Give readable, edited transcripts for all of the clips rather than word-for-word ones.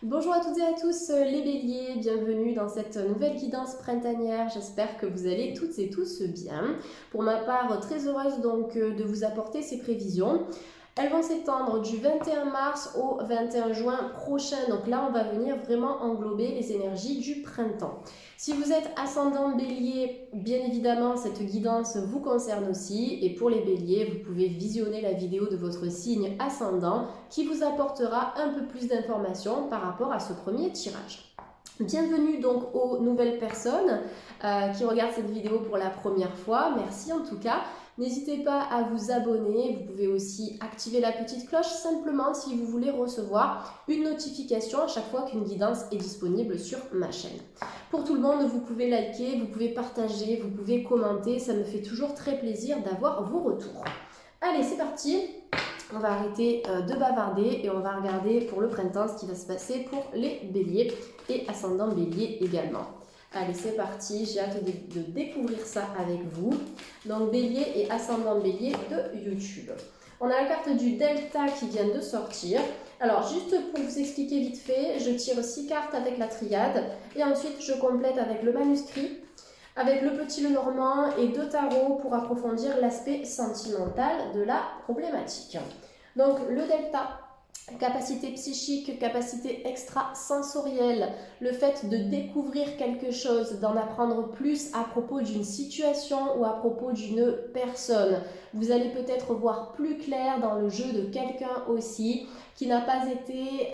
Bonjour à toutes et à tous les béliers, bienvenue dans cette nouvelle guidance printanière, j'espère que vous allez toutes et tous bien. Pour ma part, très heureuse donc de vous apporter ces prévisions. Elles vont s'étendre du 21 mars au 21 juin prochain, donc là on va venir vraiment englober les énergies du printemps. Si vous êtes ascendant bélier, bien évidemment cette guidance vous concerne aussi, et pour les béliers, vous pouvez visionner la vidéo de votre signe ascendant qui vous apportera un peu plus d'informations par rapport à ce premier tirage. Bienvenue donc aux nouvelles personnes qui regardent cette vidéo pour la première fois, merci en tout cas. N'hésitez pas à vous abonner, vous pouvez aussi activer la petite cloche simplement si vous voulez recevoir une notification à chaque fois qu'une guidance est disponible sur ma chaîne. Pour tout le monde, vous pouvez liker, vous pouvez partager, vous pouvez commenter, ça me fait toujours très plaisir d'avoir vos retours. Allez, c'est parti, on va arrêter de bavarder et on va regarder pour le printemps ce qui va se passer pour les béliers et ascendant bélier également. Allez, c'est parti, j'ai hâte de découvrir ça avec vous. Donc, bélier et ascendant bélier de YouTube. On a la carte du Delta qui vient de sortir. Alors, juste pour vous expliquer vite fait, je tire 6 cartes avec la triade et ensuite je complète avec le manuscrit, avec le petit Lenormand et 2 tarots pour approfondir l'aspect sentimental de la problématique. Donc, le Delta. Capacité psychique, capacité extrasensorielle, le fait de découvrir quelque chose, d'en apprendre plus à propos d'une situation ou à propos d'une personne. Vous allez peut-être voir plus clair dans le jeu de quelqu'un aussi qui n'a pas été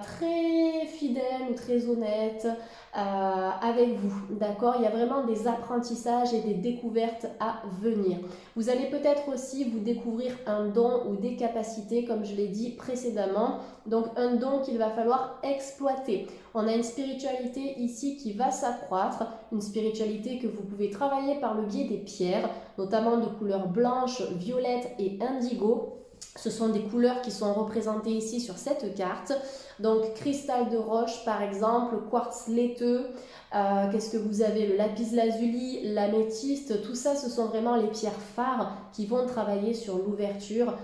très fidèle ou très honnête avec vous, d'accord? Il y a vraiment des apprentissages et des découvertes à venir. Vous allez peut-être aussi vous découvrir un don ou des capacités, comme je l'ai dit précédemment, donc un don qu'il va falloir exploiter. On a une spiritualité ici qui va s'accroître, une spiritualité que vous pouvez travailler par le biais des pierres, notamment de couleurs blanche, violette et indigo. Ce sont des couleurs qui sont représentées ici sur cette carte. Donc cristal de roche par exemple, quartz laiteux, qu'est-ce que vous avez? Le lapis lazuli, l'améthyste, tout ça ce sont vraiment les pierres phares qui vont travailler sur l'ouverture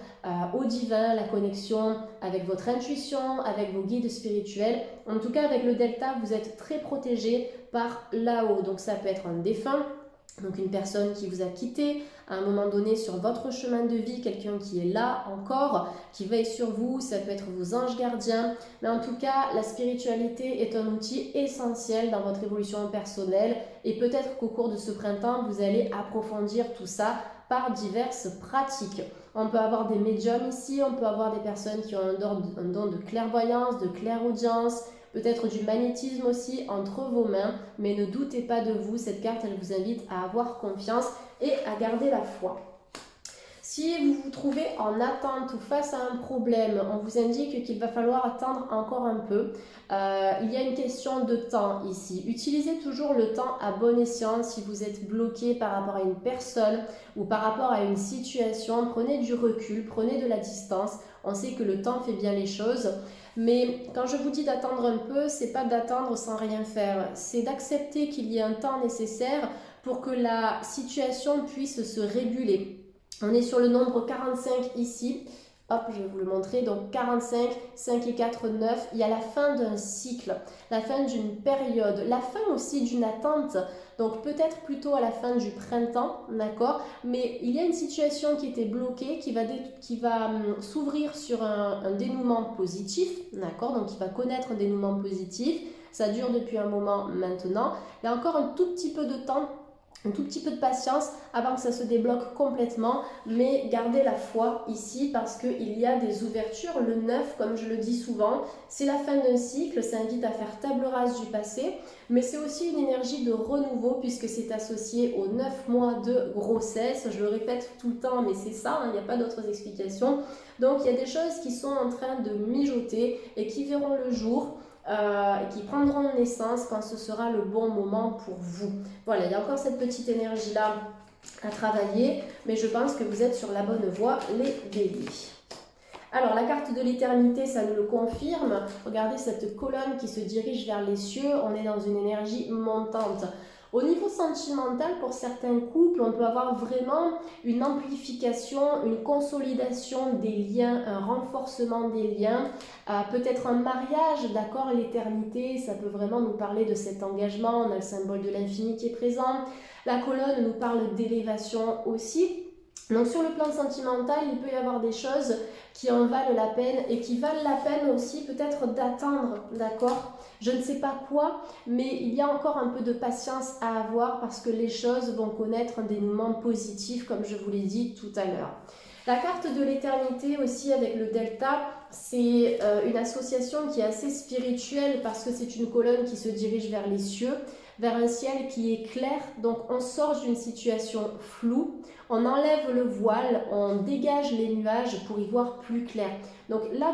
au divin, la connexion avec votre intuition, avec vos guides spirituels. En tout cas avec le Delta, vous êtes très protégé par là-haut. Donc ça peut être un défunt, donc une personne qui vous a quitté à un moment donné sur votre chemin de vie, quelqu'un qui est là encore, qui veille sur vous, ça peut être vos anges gardiens. Mais en tout cas, la spiritualité est un outil essentiel dans votre évolution personnelle et peut-être qu'au cours de ce printemps, vous allez approfondir tout ça par diverses pratiques. On peut avoir des médiums ici, on peut avoir des personnes qui ont un don de clairvoyance, de clairaudience, peut-être du magnétisme aussi entre vos mains, mais ne doutez pas de vous, cette carte elle vous invite à avoir confiance et à garder la foi. Si vous vous trouvez en attente ou face à un problème, on vous indique qu'il va falloir attendre encore un peu. Il y a une question de temps ici. Utilisez toujours le temps à bon escient si vous êtes bloqué par rapport à une personne ou par rapport à une situation. Prenez du recul, prenez de la distance. On sait que le temps fait bien les choses. Mais quand je vous dis d'attendre un peu, c'est pas d'attendre sans rien faire. C'est d'accepter qu'il y ait un temps nécessaire pour que la situation puisse se réguler. On est sur le nombre 45 ici. Hop, je vais vous le montrer. Donc 45, 5 et 4, 9. Il y a la fin d'un cycle, la fin d'une période, la fin aussi d'une attente. Donc peut-être plutôt à la fin du printemps, d'accord? Mais il y a une situation qui était bloquée, qui va s'ouvrir sur un dénouement positif, d'accord? Donc il va connaître un dénouement positif. Ça dure depuis un moment maintenant. Il y a encore un tout petit peu de temps, un tout petit peu de patience avant que ça se débloque complètement, mais gardez la foi ici parce qu'il y a des ouvertures. Le 9, comme je le dis souvent, c'est la fin d'un cycle, ça invite à faire table rase du passé, mais c'est aussi une énergie de renouveau puisque c'est associé aux 9 mois de grossesse. Je le répète tout le temps, mais c'est ça, il n'y a pas d'autres explications. Donc il y a des choses qui sont en train de mijoter et qui verront le jour. Qui prendront naissance quand ce sera le bon moment pour vous. Voilà, il y a encore cette petite énergie-là à travailler, mais je pense que vous êtes sur la bonne voie, les béliers. Alors, la carte de l'éternité, ça nous le confirme. Regardez cette colonne qui se dirige vers les cieux. On est dans une énergie montante. Au niveau sentimental, pour certains couples, on peut avoir vraiment une amplification, une consolidation des liens, un renforcement des liens, peut-être un mariage, d'accord, l'éternité, ça peut vraiment nous parler de cet engagement, on a le symbole de l'infini qui est présent. La colonne nous parle d'élévation aussi. Donc sur le plan sentimental, il peut y avoir des choses qui en valent la peine et qui valent la peine aussi peut-être d'attendre, d'accord? Je ne sais pas quoi, mais il y a encore un peu de patience à avoir parce que les choses vont connaître un dénouement positif comme je vous l'ai dit tout à l'heure. La carte de l'éternité aussi avec le delta, c'est une association qui est assez spirituelle parce que c'est une colonne qui se dirige vers les cieux, vers un ciel qui est clair. Donc on sort d'une situation floue, on enlève le voile, on dégage les nuages pour y voir plus clair. Donc là,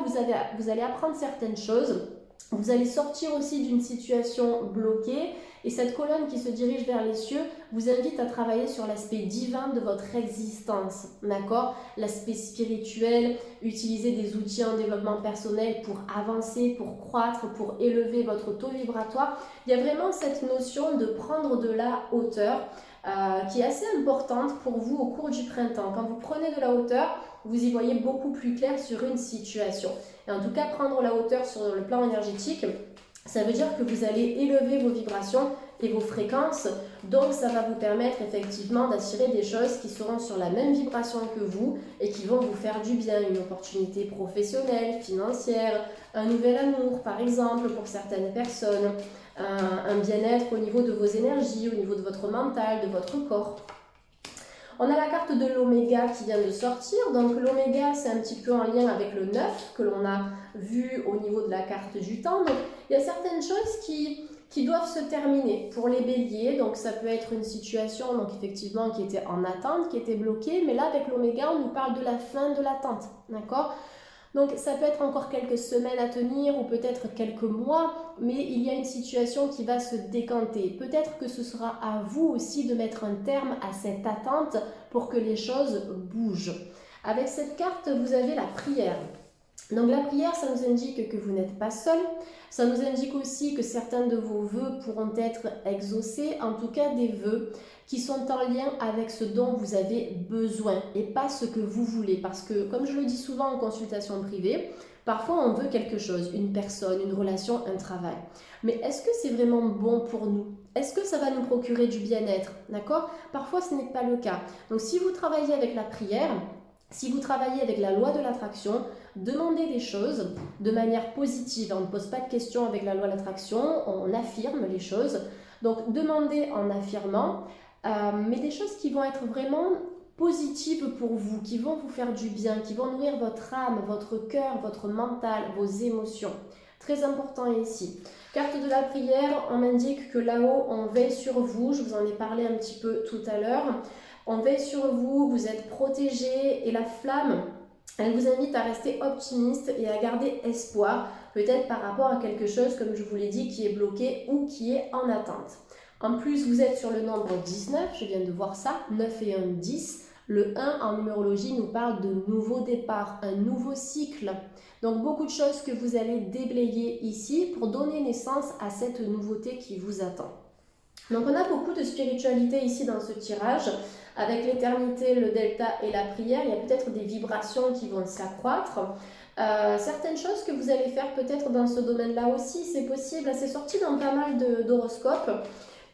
vous allez apprendre certaines choses. Vous allez sortir aussi d'une situation bloquée et cette colonne qui se dirige vers les cieux vous invite à travailler sur l'aspect divin de votre existence, d'accord? L'aspect spirituel, utiliser des outils en développement personnel pour avancer, pour croître, pour élever votre taux vibratoire. Il y a vraiment cette notion de prendre de la hauteur qui est assez importante pour vous au cours du printemps. Quand vous prenez de la hauteur, vous y voyez beaucoup plus clair sur une situation. Et en tout cas, prendre la hauteur sur le plan énergétique, ça veut dire que vous allez élever vos vibrations et vos fréquences. Donc, ça va vous permettre effectivement d'attirer des choses qui seront sur la même vibration que vous et qui vont vous faire du bien. Une opportunité professionnelle, financière, un nouvel amour par exemple pour certaines personnes, un bien-être au niveau de vos énergies, au niveau de votre mental, de votre corps. On a la carte de l'oméga qui vient de sortir, donc l'oméga c'est un petit peu en lien avec le 9 que l'on a vu au niveau de la carte du temps. Donc il y a certaines choses qui doivent se terminer pour les béliers, donc ça peut être une situation donc effectivement qui était en attente, qui était bloquée, mais là avec l'oméga on nous parle de la fin de l'attente, d'accord? Donc ça peut être encore quelques semaines à tenir ou peut-être quelques mois, mais il y a une situation qui va se décanter. Peut-être que ce sera à vous aussi de mettre un terme à cette attente pour que les choses bougent. Avec cette carte, vous avez la prière. Donc la prière, ça nous indique que vous n'êtes pas seul. Ça nous indique aussi que certains de vos vœux pourront être exaucés, en tout cas des vœux qui sont en lien avec ce dont vous avez besoin et pas ce que vous voulez. Parce que, comme je le dis souvent en consultation privée, parfois on veut quelque chose, une personne, une relation, un travail. Mais est-ce que c'est vraiment bon pour nous? Est-ce que ça va nous procurer du bien-être? D'accord? Parfois ce n'est pas le cas. Donc si vous travaillez avec la prière, si vous travaillez avec la loi de l'attraction, demandez des choses de manière positive. On ne pose pas de questions avec la loi de l'attraction, on affirme les choses. Donc demandez en affirmant, mais des choses qui vont être vraiment positives pour vous, qui vont vous faire du bien, qui vont nourrir votre âme, votre cœur, votre mental, vos émotions. Très important ici. Carte de la prière, on m'indique que là-haut, on veille sur vous. Je vous en ai parlé un petit peu tout à l'heure. On veille sur vous, vous êtes protégés et la flamme, elle vous invite à rester optimiste et à garder espoir, peut-être par rapport à quelque chose, comme je vous l'ai dit, qui est bloqué ou qui est en attente. En plus, vous êtes sur le nombre 19, je viens de voir ça, 9 et 1, 10. Le 1 en numérologie nous parle de nouveau départ, un nouveau cycle. Donc beaucoup de choses que vous allez déblayer ici pour donner naissance à cette nouveauté qui vous attend. Donc on a beaucoup de spiritualité ici dans ce tirage. Avec l'éternité, le delta et la prière, il y a peut-être des vibrations qui vont s'accroître. Certaines choses que vous allez faire peut-être dans ce domaine-là aussi, c'est possible. C'est sorti dans pas mal d'horoscopes.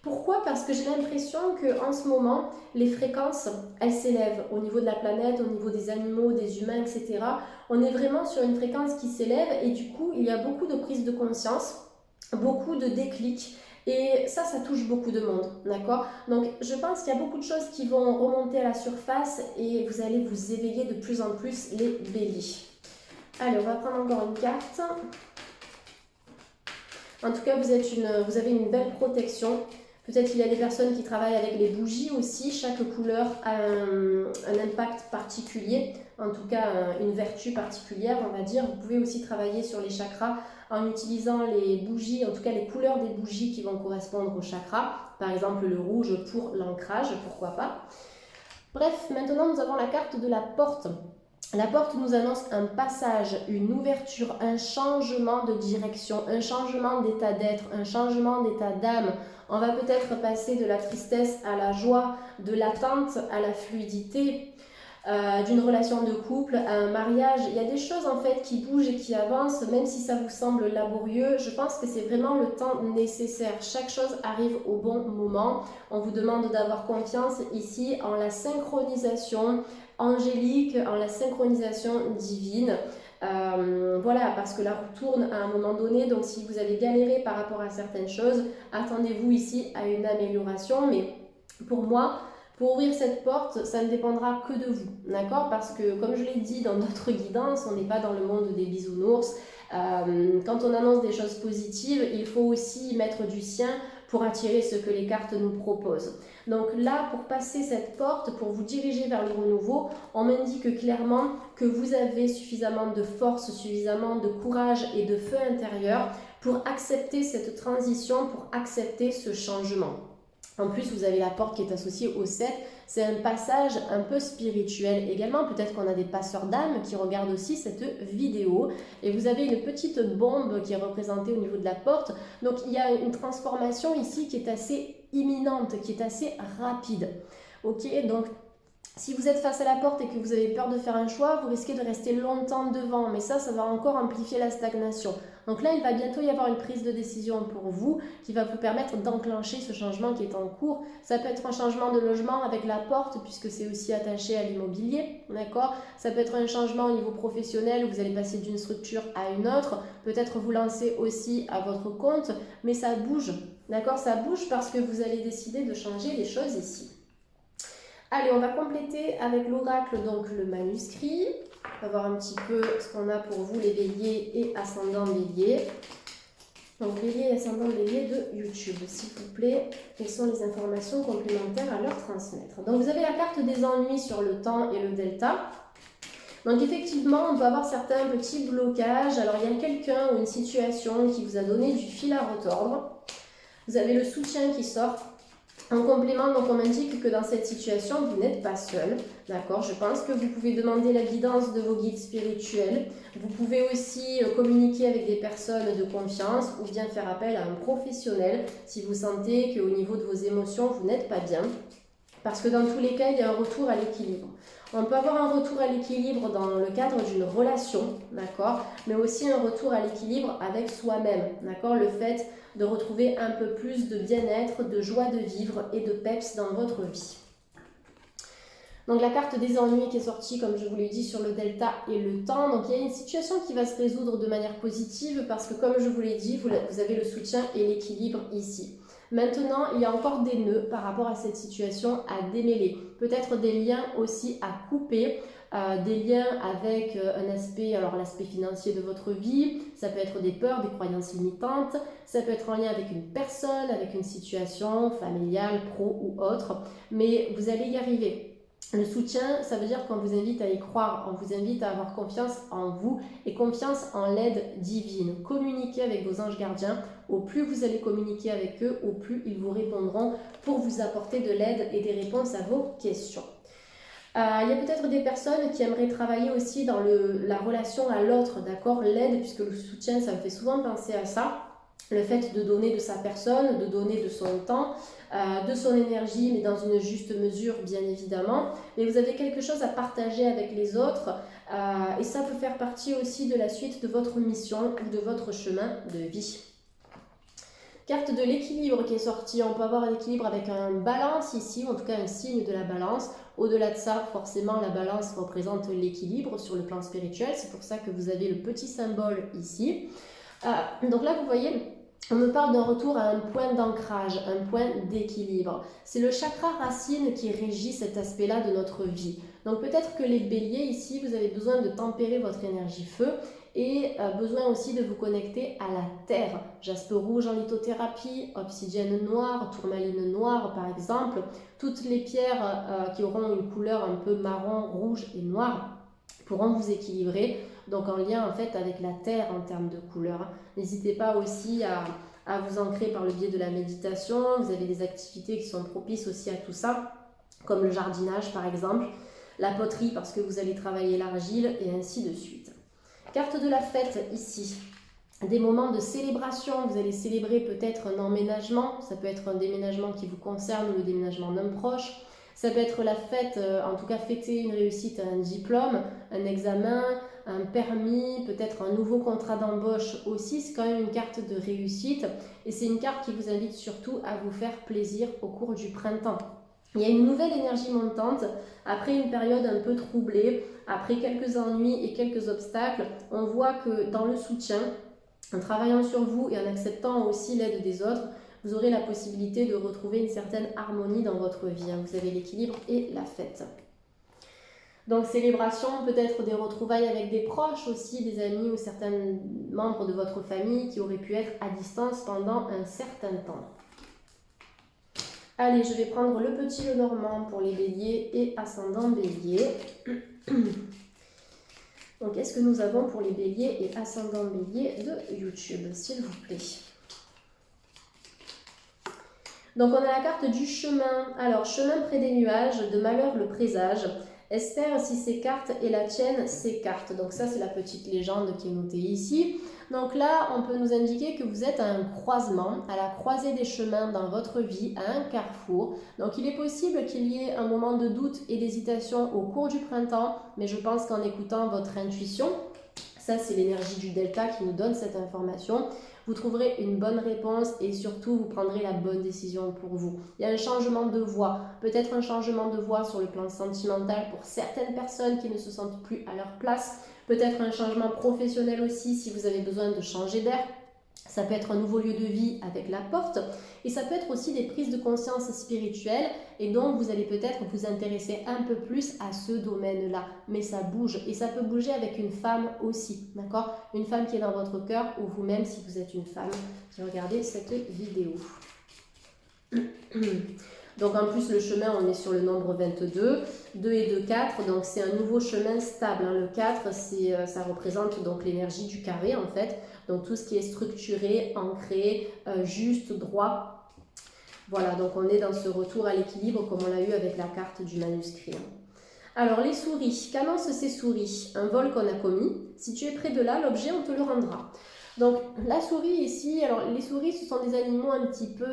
Pourquoi? Parce que j'ai l'impression qu'en ce moment, les fréquences, elles s'élèvent au niveau de la planète, au niveau des animaux, des humains, etc. On est vraiment sur une fréquence qui s'élève et du coup, il y a beaucoup de prise de conscience, beaucoup de déclics. Et ça touche beaucoup de monde, d'accord? Donc, je pense qu'il y a beaucoup de choses qui vont remonter à la surface et vous allez vous éveiller de plus en plus les béliers. Allez, on va prendre encore une carte. En tout cas, vous avez une belle protection. Peut-être qu'il y a des personnes qui travaillent avec les bougies aussi. Chaque couleur a un impact particulier, en tout cas une vertu particulière, on va dire. Vous pouvez aussi travailler sur les chakras en utilisant les bougies, en tout cas les couleurs des bougies qui vont correspondre aux chakras. Par exemple le rouge pour l'ancrage, pourquoi pas. Bref, maintenant nous avons la carte de la porte. La porte nous annonce un passage, une ouverture, un changement de direction, un changement d'état d'être, un changement d'état d'âme. On va peut-être passer de la tristesse à la joie, de l'attente à la fluidité, d'une relation de couple à un mariage. Il y a des choses en fait qui bougent et qui avancent, même si ça vous semble laborieux. Je pense que c'est vraiment le temps nécessaire. Chaque chose arrive au bon moment. On vous demande d'avoir confiance ici en la synchronisation angélique, en la synchronisation divine. Voilà, parce que la roue tourne à un moment donné, donc si vous avez galéré par rapport à certaines choses, attendez-vous ici à une amélioration. Mais pour moi, pour ouvrir cette porte, ça ne dépendra que de vous, d'accord? Parce que comme je l'ai dit dans notre guidance, on n'est pas dans le monde des bisounours. Quand on annonce des choses positives, il faut aussi mettre du sien pour attirer ce que les cartes nous proposent. Donc là, pour passer cette porte, pour vous diriger vers le renouveau, on m'indique clairement que vous avez suffisamment de force, suffisamment de courage et de feu intérieur pour accepter cette transition, pour accepter ce changement. En plus, vous avez la porte qui est associée au 7. C'est un passage un peu spirituel également. Peut-être qu'on a des passeurs d'âme qui regardent aussi cette vidéo. Et vous avez une petite bombe qui est représentée au niveau de la porte. Donc, il y a une transformation ici qui est assez imminente, qui est assez rapide. Ok, donc si vous êtes face à la porte et que vous avez peur de faire un choix, vous risquez de rester longtemps devant, mais ça va encore amplifier la stagnation. Donc là, il va bientôt y avoir une prise de décision pour vous qui va vous permettre d'enclencher ce changement qui est en cours. Ça peut être un changement de logement avec la porte, puisque c'est aussi attaché à l'immobilier, d'accord? Ça peut être un changement au niveau professionnel où vous allez passer d'une structure à une autre, peut-être vous lancer aussi à votre compte, mais ça bouge, d'accord? Ça bouge parce que vous allez décider de changer les choses ici. Allez, on va compléter avec l'oracle, donc le manuscrit. On va voir un petit peu ce qu'on a pour vous, les béliers et ascendants béliers. Donc, bélier et ascendant bélier de YouTube, s'il vous plaît. Quelles sont les informations complémentaires à leur transmettre? Donc, vous avez la carte des ennuis sur le temps et le delta. Donc, effectivement, on peut avoir certains petits blocages. Alors, il y a quelqu'un ou une situation qui vous a donné du fil à retordre. Vous avez le soutien qui sort. En complément, donc on m'indique que dans cette situation, vous n'êtes pas seul, d'accord? Je pense que vous pouvez demander la guidance de vos guides spirituels. Vous pouvez aussi communiquer avec des personnes de confiance ou bien faire appel à un professionnel si vous sentez qu'au niveau de vos émotions, vous n'êtes pas bien. Parce que dans tous les cas, il y a un retour à l'équilibre. On peut avoir un retour à l'équilibre dans le cadre d'une relation, d'accord? Mais aussi un retour à l'équilibre avec soi-même, d'accord? Le fait de retrouver un peu plus de bien-être, de joie de vivre et de peps dans votre vie. Donc la carte des ennuis qui est sortie, comme je vous l'ai dit, sur le delta et le temps. Donc il y a une situation qui va se résoudre de manière positive parce que comme je vous l'ai dit, vous avez le soutien et l'équilibre ici. Maintenant, il y a encore des nœuds par rapport à cette situation à démêler. Peut-être des liens aussi à couper, des liens avec un aspect, alors l'aspect financier de votre vie, ça peut être des peurs, des croyances limitantes, ça peut être en lien avec une personne, avec une situation familiale, pro ou autre, mais vous allez y arriver. Le soutien, ça veut dire qu'on vous invite à y croire, on vous invite à avoir confiance en vous et confiance en l'aide divine. Communiquez avec vos anges gardiens. Au plus vous allez communiquer avec eux, au plus ils vous répondront pour vous apporter de l'aide et des réponses à vos questions. Il y a peut-être des personnes qui aimeraient travailler aussi dans la relation à l'autre, d'accord? L'aide, puisque le soutien, ça me fait souvent penser à ça. Le fait de donner de sa personne, de donner de son temps, de son énergie, mais dans une juste mesure, bien évidemment. Mais vous avez quelque chose à partager avec les autres et ça peut faire partie aussi de la suite de votre mission ou de votre chemin de vie. Carte de l'équilibre qui est sortie. On peut avoir un équilibre avec un balance ici, ou en tout cas un signe de la balance. Au-delà de ça, forcément, la balance représente l'équilibre sur le plan spirituel. C'est pour ça que vous avez le petit symbole ici. Donc là, vous voyez, on me parle d'un retour à un point d'ancrage, un point d'équilibre. C'est le chakra racine qui régit cet aspect-là de notre vie. Donc peut-être que les béliers ici, vous avez besoin de tempérer votre énergie feu et besoin aussi de vous connecter à la terre. Jaspe rouge en lithothérapie, obsidienne noire, tourmaline noire par exemple. Toutes les pierres qui auront une couleur un peu marron, rouge et noir pourront vous équilibrer. Donc en lien en fait avec la terre en termes de couleurs. N'hésitez pas aussi à vous ancrer par le biais de la méditation. Vous avez des activités qui sont propices aussi à tout ça, comme le jardinage par exemple. la poterie parce que vous allez travailler l'argile et ainsi de suite. Carte de la fête ici. Des moments de célébration, vous allez célébrer peut-être un emménagement, ça peut être un déménagement qui vous concerne ou le déménagement d'un proche. Ça peut être la fête, en tout cas fêter une réussite à un diplôme, un examen, un permis, peut-être un nouveau contrat d'embauche aussi. C'est quand même une carte de réussite et c'est une carte qui vous invite surtout à vous faire plaisir au cours du printemps. Il y a une nouvelle énergie montante après une période un peu troublée, après quelques ennuis et quelques obstacles. On voit que dans le soutien, en travaillant sur vous et en acceptant aussi l'aide des autres, vous aurez la possibilité de retrouver une certaine harmonie dans votre vie. Vous avez l'équilibre et la fête. Donc célébration, peut-être des retrouvailles avec des proches aussi, des amis ou certains membres de votre famille qui auraient pu être à distance pendant un certain temps. Allez, je vais prendre le petit Lenormand pour les béliers et ascendant bélier. Donc, qu'est-ce que nous avons pour les béliers et ascendant bélier de YouTube, s'il vous plaît? Donc, on a la carte du chemin. Alors, chemin près des nuages, de malheur le présage. Espère si ces cartes et la tienne s'écartent. Donc, ça, c'est la petite légende qui est notée ici. Donc là, on peut nous indiquer que vous êtes à un croisement, à la croisée des chemins dans votre vie, à un carrefour. Donc il est possible qu'il y ait un moment de doute et d'hésitation au cours du printemps, mais je pense qu'en écoutant votre intuition, ça c'est l'énergie du delta qui nous donne cette information, vous trouverez une bonne réponse et surtout vous prendrez la bonne décision pour vous. Il y a un changement de voie, peut-être un changement de voie sur le plan sentimental pour certaines personnes qui ne se sentent plus à leur place. Peut-être un changement professionnel aussi si vous avez besoin de changer d'air. Ça peut être un nouveau lieu de vie avec la porte et ça peut être aussi des prises de conscience spirituelles et donc vous allez peut-être vous intéresser un peu plus à ce domaine-là. Mais ça bouge et ça peut bouger avec une femme aussi, d'accord? Une femme qui est dans votre cœur ou vous-même si vous êtes une femme qui regardez cette vidéo. Donc en plus le chemin, on est sur le nombre 22, 2 et 2, 4, donc c'est un nouveau chemin stable. Le 4, ça représente donc l'énergie du carré en fait, donc tout ce qui est structuré, ancré, juste, droit. Voilà, donc on est dans ce retour à l'équilibre comme on l'a eu avec la carte du manuscrit. Alors les souris, qu'annoncent ces souris? Un vol qu'on a commis. Si tu es près de là, l'objet, on te le rendra. Donc la souris ici, alors les souris ce sont des animaux un petit peu,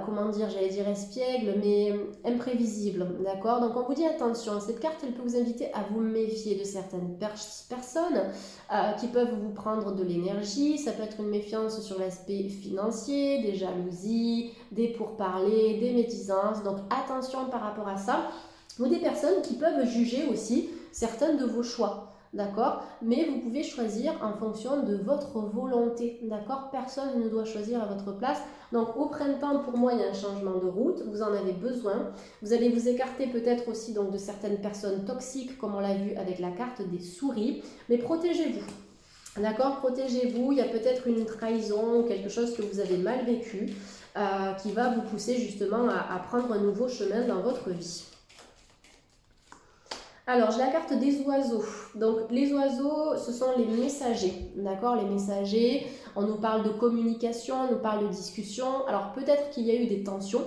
comment dire, j'allais dire espiègles, mais imprévisibles, d'accord? Donc on vous dit attention, cette carte elle peut vous inviter à vous méfier de certaines personnes qui peuvent vous prendre de l'énergie, ça peut être une méfiance sur l'aspect financier, des jalousies, des pourparlers, des médisances, donc attention par rapport à ça, ou des personnes qui peuvent juger aussi certains de vos choix. D'accord? Mais vous pouvez choisir en fonction de votre volonté. D'accord? Personne ne doit choisir à votre place. Donc au printemps, pour moi, il y a un changement de route. Vous en avez besoin. Vous allez vous écarter peut-être aussi donc, de certaines personnes toxiques, comme on l'a vu avec la carte des souris. Mais protégez-vous. D'accord? Protégez-vous. Il y a peut-être une trahison, quelque chose que vous avez mal vécu, qui va vous pousser justement à prendre un nouveau chemin dans votre vie. Alors, j'ai la carte des oiseaux. Donc, les oiseaux, ce sont les messagers, d'accord? Les messagers, on nous parle de communication, on nous parle de discussion. Alors, peut-être qu'il y a eu des tensions.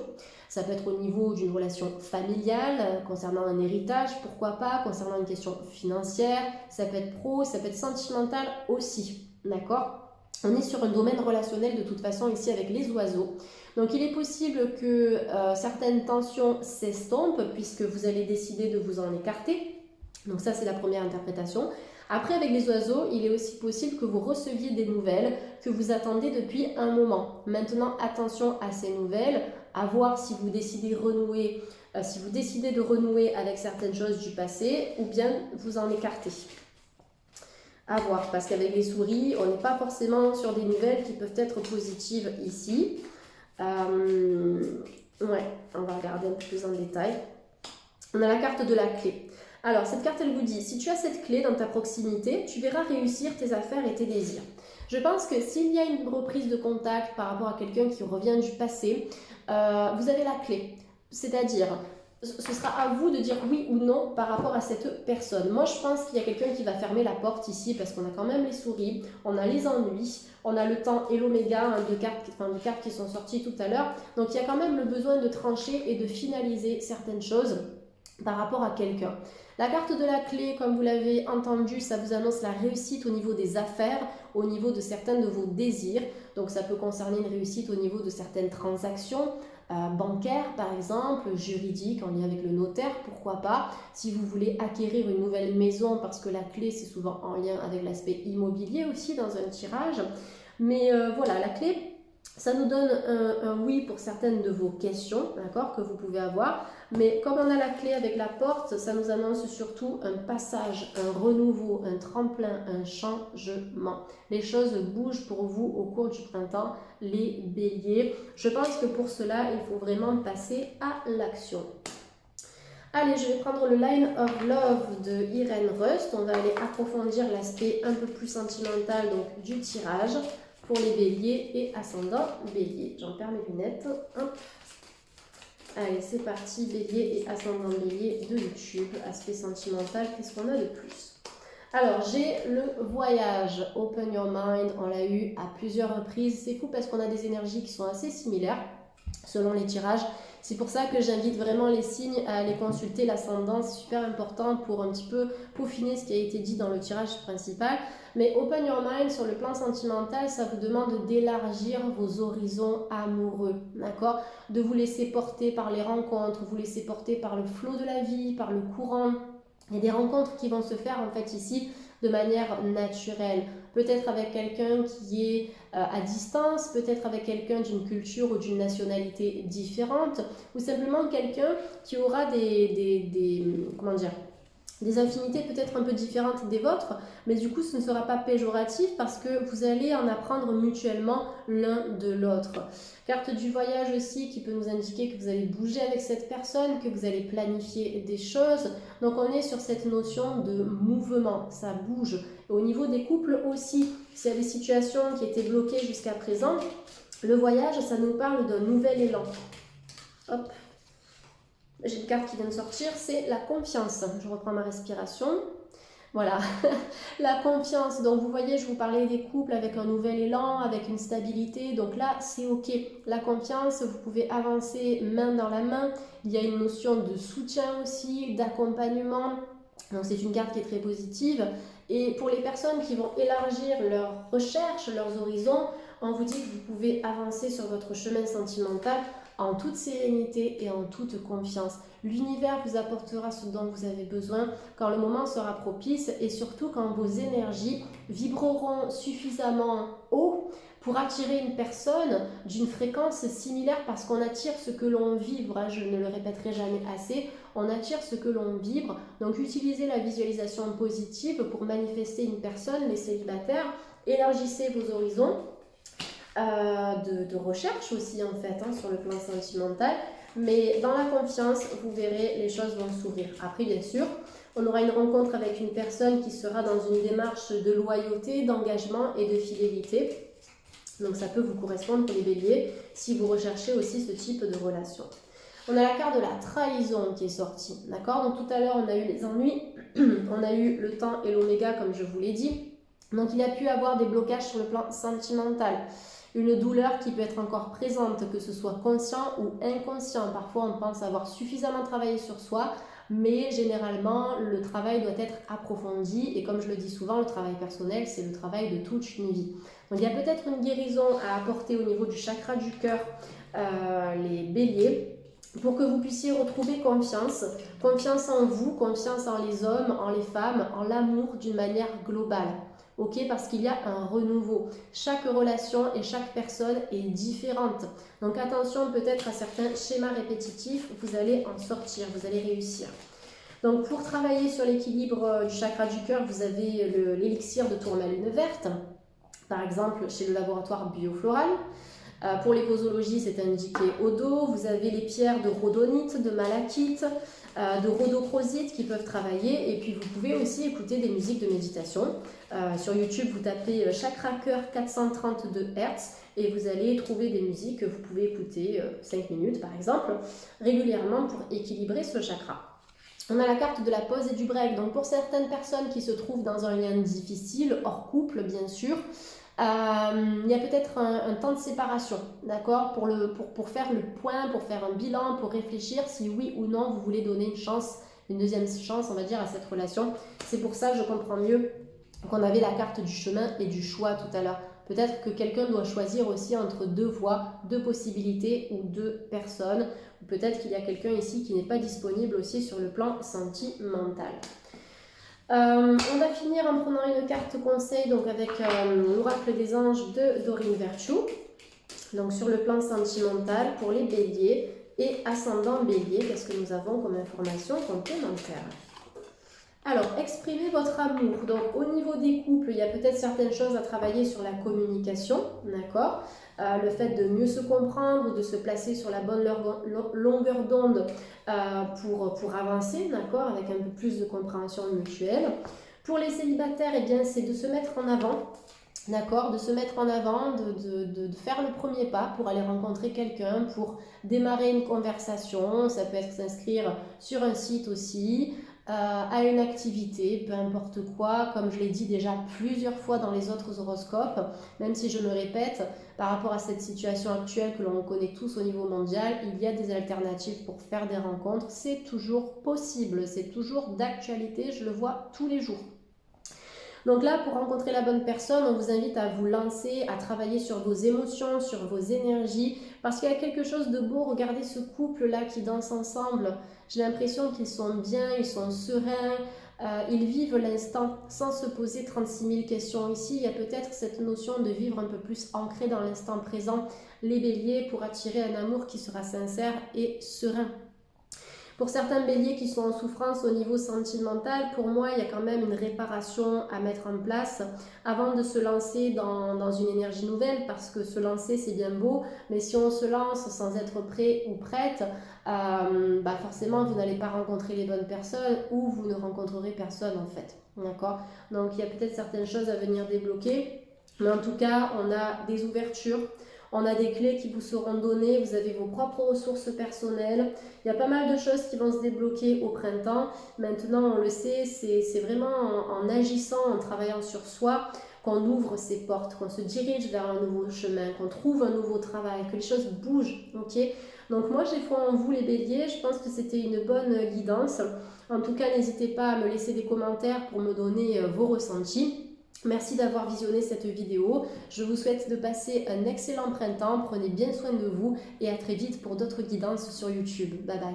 Ça peut être au niveau d'une relation familiale, concernant un héritage, pourquoi pas, concernant une question financière. Ça peut être pro, ça peut être sentimental aussi, d'accord? On est sur un domaine relationnel de toute façon ici avec les oiseaux. Donc, il est possible que certaines tensions s'estompent puisque vous allez décider de vous en écarter. Donc ça, c'est la première interprétation. Après, avec les oiseaux, il est aussi possible que vous receviez des nouvelles que vous attendez depuis un moment. Maintenant, attention à ces nouvelles, à voir si vous décidez de renouer avec certaines choses du passé ou bien vous en écarter. À voir, parce qu'avec les souris, on n'est pas forcément sur des nouvelles qui peuvent être positives ici. Ouais, on va regarder un peu plus en détail. On a la carte de la clé. Alors, cette carte, elle vous dit, si tu as cette clé dans ta proximité, tu verras réussir tes affaires et tes désirs. Je pense que s'il y a une reprise de contact par rapport à quelqu'un qui revient du passé, vous avez la clé. C'est-à-dire, ce sera à vous de dire oui ou non par rapport à cette personne. Moi, je pense qu'il y a quelqu'un qui va fermer la porte ici parce qu'on a quand même les souris, on a les ennuis, on a le temps et l'oméga, de cartes qui sont sorties tout à l'heure. Donc, il y a quand même le besoin de trancher et de finaliser certaines choses. par rapport à quelqu'un. La carte de la clé, comme vous l'avez entendu, ça vous annonce la réussite au niveau des affaires, au niveau de certains de vos désirs. Donc ça peut concerner une réussite au niveau de certaines transactions bancaires par exemple, juridiques en lien avec le notaire, pourquoi pas. Si vous voulez acquérir une nouvelle maison, parce que la clé c'est souvent en lien avec l'aspect immobilier aussi dans un tirage. Mais voilà, la clé, ça nous donne un oui pour certaines de vos questions, d'accord, que vous pouvez avoir. Mais comme on a la clé avec la porte, ça nous annonce surtout un passage, un renouveau, un tremplin, un changement. Les choses bougent pour vous au cours du printemps, les béliers. Je pense que pour cela, il faut vraiment passer à l'action. Allez, je vais prendre le Line of Love de Irene Rust. On va aller approfondir l'aspect un peu plus sentimental donc, du tirage pour les béliers et ascendant bélier. J'en perds mes lunettes. Hop. Allez, c'est parti, bélier et ascendant bélier de YouTube. Aspect sentimental, qu'est-ce qu'on a de plus? Alors, j'ai le voyage, Open Your Mind, on l'a eu à plusieurs reprises. C'est fou parce qu'on a des énergies qui sont assez similaires selon les tirages. C'est pour ça que j'invite vraiment les signes à aller consulter l'ascendant. C'est super important pour un petit peu peaufiner ce qui a été dit dans le tirage principal. Mais Open Your Mind, sur le plan sentimental, ça vous demande d'élargir vos horizons amoureux, d'accord? De vous laisser porter par les rencontres, vous laisser porter par le flot de la vie, par le courant. Il y a des rencontres qui vont se faire en fait ici de manière naturelle. Peut-être avec quelqu'un qui est à distance, peut-être avec quelqu'un d'une culture ou d'une nationalité différente, ou simplement quelqu'un qui aura comment dire, des affinités peut-être un peu différentes des vôtres, mais du coup ce ne sera pas péjoratif parce que vous allez en apprendre mutuellement l'un de l'autre. Carte du voyage aussi qui peut nous indiquer que vous allez bouger avec cette personne, que vous allez planifier des choses. Donc on est sur cette notion de mouvement, ça bouge. Et au niveau des couples aussi, s'il y a des situations qui étaient bloquées jusqu'à présent, le voyage ça nous parle d'un nouvel élan. Hop. J'ai une carte qui vient de sortir, c'est la confiance. Je reprends ma respiration. Voilà, la confiance. Donc vous voyez, je vous parlais des couples avec un nouvel élan, avec une stabilité. Donc là, c'est ok. La confiance, vous pouvez avancer main dans la main. Il y a une notion de soutien aussi, d'accompagnement. Donc c'est une carte qui est très positive. Et pour les personnes qui vont élargir leurs recherches, leurs horizons, on vous dit que vous pouvez avancer sur votre chemin sentimental en toute sérénité et en toute confiance. L'univers vous apportera ce dont vous avez besoin quand le moment sera propice et surtout quand vos énergies vibreront suffisamment haut pour attirer une personne d'une fréquence similaire parce qu'on attire ce que l'on vibre, je ne le répéterai jamais assez, on attire ce que l'on vibre. Donc utilisez la visualisation positive pour manifester une personne, les célibataires, élargissez vos horizons. De recherche aussi en fait sur le plan sentimental, mais dans la confiance vous verrez les choses vont s'ouvrir. Après bien sûr on aura une rencontre avec une personne qui sera dans une démarche de loyauté, d'engagement et de fidélité, donc ça peut vous correspondre pour les béliers si vous recherchez aussi ce type de relation. On a la carte de la trahison qui est sortie, d'accord? Donc tout à l'heure on a eu les ennuis, on a eu le temps et l'oméga comme je vous l'ai dit, donc il a pu avoir des blocages sur le plan sentimental. Une douleur qui peut être encore présente, que ce soit conscient ou inconscient. Parfois, on pense avoir suffisamment travaillé sur soi, mais généralement, le travail doit être approfondi. Et comme je le dis souvent, le travail personnel, c'est le travail de toute une vie. Donc, il y a peut-être une guérison à apporter au niveau du chakra du cœur, les béliers, pour que vous puissiez retrouver confiance. Confiance en vous, confiance en les hommes, en les femmes, en l'amour d'une manière globale. Ok, parce qu'il y a un renouveau. Chaque relation et chaque personne est différente. Donc attention peut-être à certains schémas répétitifs, vous allez en sortir, vous allez réussir. Donc pour travailler sur l'équilibre du chakra du cœur, vous avez l'élixir de tourmaline verte, par exemple chez le laboratoire Biofloral. Pour les posologies, c'est indiqué au dos. Vous avez les pierres de rhodonite, de malachite, de rhodochrosite qui peuvent travailler. Et puis vous pouvez aussi écouter des musiques de méditation. Sur YouTube, vous tapez Chakra Cœur 432 Hz et vous allez trouver des musiques que vous pouvez écouter 5 minutes par exemple, régulièrement pour équilibrer ce chakra. On a la carte de la pause et du break. Donc pour certaines personnes qui se trouvent dans un lien difficile, hors couple bien sûr, il y a peut-être un temps de séparation, d'accord, pour faire le point, pour faire un bilan, pour réfléchir si oui ou non vous voulez donner une chance une deuxième chance, on va dire, à cette relation. C'est pour ça que je comprends mieux qu'on avait la carte du chemin et du choix tout à l'heure. Peut-être que quelqu'un doit choisir aussi entre deux voies, deux possibilités ou deux personnes. Ou peut-être qu'il y a quelqu'un ici qui n'est pas disponible aussi sur le plan sentimental. On va finir en prenant une carte conseil donc avec l'oracle des anges de Doreen Virtue. Donc sur le plan sentimental pour les béliers et ascendant bélier, qu'est-ce que nous avons comme information complémentaire? Alors, exprimez votre amour. Donc, au niveau des couples, il y a peut-être certaines choses à travailler sur la communication, d'accord? Le fait de mieux se comprendre, de se placer sur la bonne longueur d'onde pour avancer, d'accord? Avec un peu plus de compréhension mutuelle. Pour les célibataires, eh bien, c'est de se mettre en avant. D'accord, de se mettre en avant, de faire le premier pas pour aller rencontrer quelqu'un, pour démarrer une conversation. Ça peut être s'inscrire sur un site aussi, à une activité, peu importe quoi. Comme je l'ai dit déjà plusieurs fois dans les autres horoscopes, même si je me répète, par rapport à cette situation actuelle que l'on connaît tous au niveau mondial, il y a des alternatives pour faire des rencontres. C'est toujours possible, c'est toujours d'actualité, je le vois tous les jours. Donc là, pour rencontrer la bonne personne, on vous invite à vous lancer, à travailler sur vos émotions, sur vos énergies, parce qu'il y a quelque chose de beau. Regardez ce couple-là qui danse ensemble. J'ai l'impression qu'ils sont bien, ils sont sereins, ils vivent l'instant sans se poser 36 000 questions. Ici, il y a peut-être cette notion de vivre un peu plus ancré dans l'instant présent, les béliers, pour attirer un amour qui sera sincère et serein. Pour certains béliers qui sont en souffrance au niveau sentimental, pour moi, il y a quand même une réparation à mettre en place avant de se lancer dans une énergie nouvelle, parce que se lancer, c'est bien beau, mais si on se lance sans être prêt ou prête, forcément, vous n'allez pas rencontrer les bonnes personnes ou vous ne rencontrerez personne en fait. D'accord? Donc, il y a peut-être certaines choses à venir débloquer, mais en tout cas, on a des ouvertures. On a des clés qui vous seront données, vous avez vos propres ressources personnelles. Il y a pas mal de choses qui vont se débloquer au printemps. Maintenant, on le sait, c'est vraiment en agissant, en travaillant sur soi, qu'on ouvre ces portes, qu'on se dirige vers un nouveau chemin, qu'on trouve un nouveau travail, que les choses bougent. Ok? Donc moi, j'ai foi en vous les béliers, je pense que c'était une bonne guidance. En tout cas, n'hésitez pas à me laisser des commentaires pour me donner vos ressentis. Merci d'avoir visionné cette vidéo. Je vous souhaite de passer un excellent printemps. Prenez bien soin de vous et à très vite pour d'autres guidances sur YouTube. Bye bye.